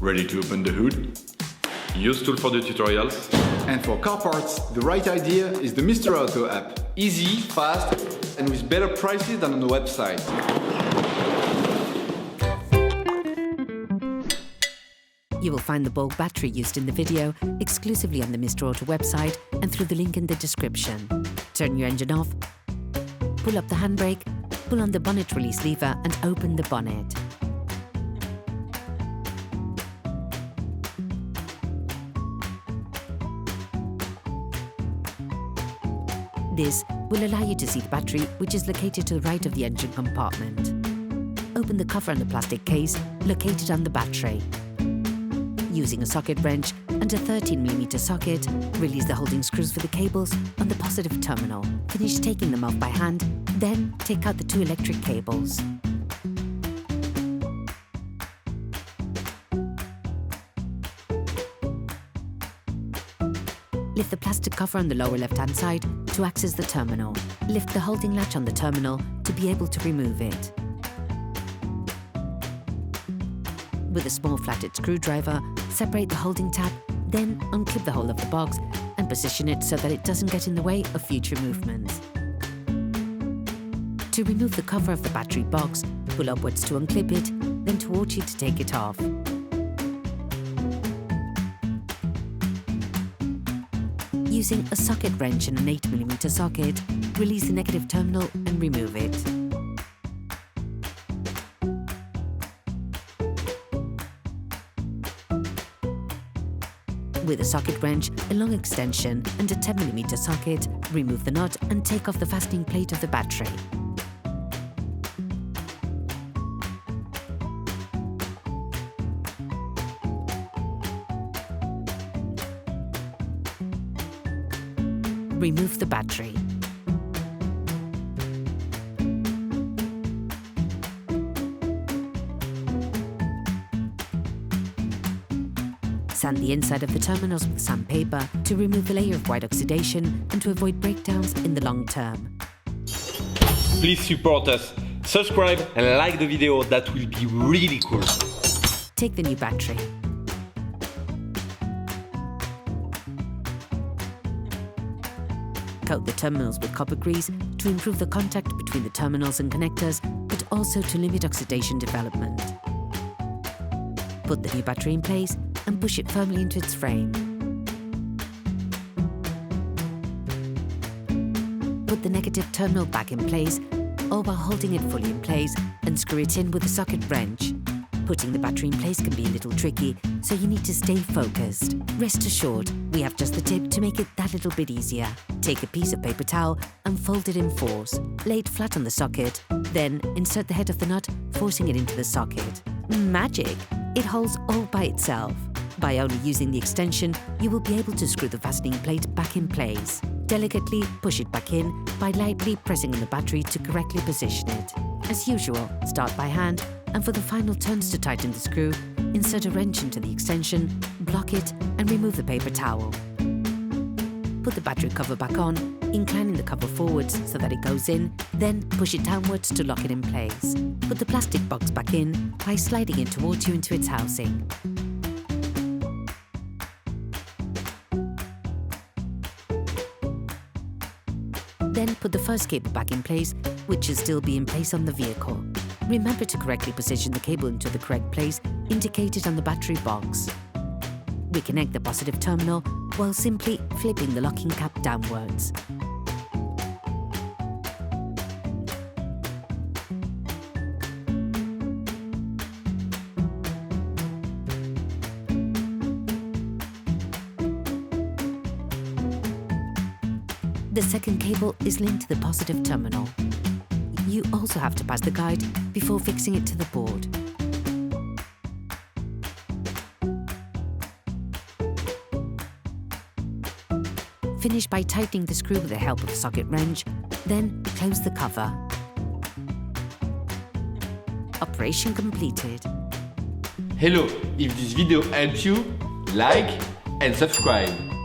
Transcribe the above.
Ready to open the hood? Useful for the tutorials. And for car parts, the right idea is the Mr. Auto app. Easy, fast, and with better prices than on the website. You will find the bulk battery used in the video exclusively on the Mr. Auto website and through the link in the description. Turn your engine off, pull up the handbrake, pull on the bonnet release lever and open the bonnet. This will allow you to see the battery, which is located to the right of the engine compartment. Open the cover on the plastic case located on the battery. Using a socket wrench and a 13mm socket, release the holding screws for the cables on the positive terminal. Finish taking them off by hand, then take out the two electric cables. Lift the plastic cover on the lower left-hand side to access the terminal. Lift the holding latch on the terminal to be able to remove it. With a small flatted screwdriver, separate the holding tab, then unclip the whole of the box and position it so that it doesn't get in the way of future movements. To remove the cover of the battery box, pull upwards to unclip it, then towards you to take it off. Using a socket wrench and an 8mm socket, release the negative terminal and remove it. With a socket wrench, a long extension and a 10mm socket, remove the nut and take off the fastening plate of the battery. Remove the battery. Sand the inside of the terminals with sandpaper to remove the layer of white oxidation and to avoid breakdowns in the long term. Please support us, subscribe and like the video, that will be really cool. Take the new battery. Coat the terminals with copper grease to improve the contact between the terminals and connectors, but also to limit oxidation development. Put the new battery in place and push it firmly into its frame. Put the negative terminal back in place, all while holding it fully in place, and screw it in with a socket wrench. Putting the battery in place can be a little tricky, so you need to stay focused. Rest assured, we have just the tip to make it that little bit easier. Take a piece of paper towel and fold it in fours. Lay it flat on the socket, then insert the head of the nut, forcing it into the socket. Magic! It holds all by itself. By only using the extension, you will be able to screw the fastening plate back in place. Delicately push it back in by lightly pressing on the battery to correctly position it. As usual, start by hand, and for the final turns to tighten the screw, insert a wrench into the extension, block it, and remove the paper towel. Put the battery cover back on, inclining the cover forwards so that it goes in, then push it downwards to lock it in place. Put the plastic box back in by sliding it towards you into its housing. Then put the first cable back in place, which should still be in place on the vehicle. Remember to correctly position the cable into the correct place indicated on the battery box. Reconnect the positive terminal while simply flipping the locking cap downwards. The second cable is linked to the positive terminal. You also have to pass the guide before fixing it to the board. Finish by tightening the screw with the help of a socket wrench, then close the cover. Operation completed. Hello, if this video helped you, like and subscribe.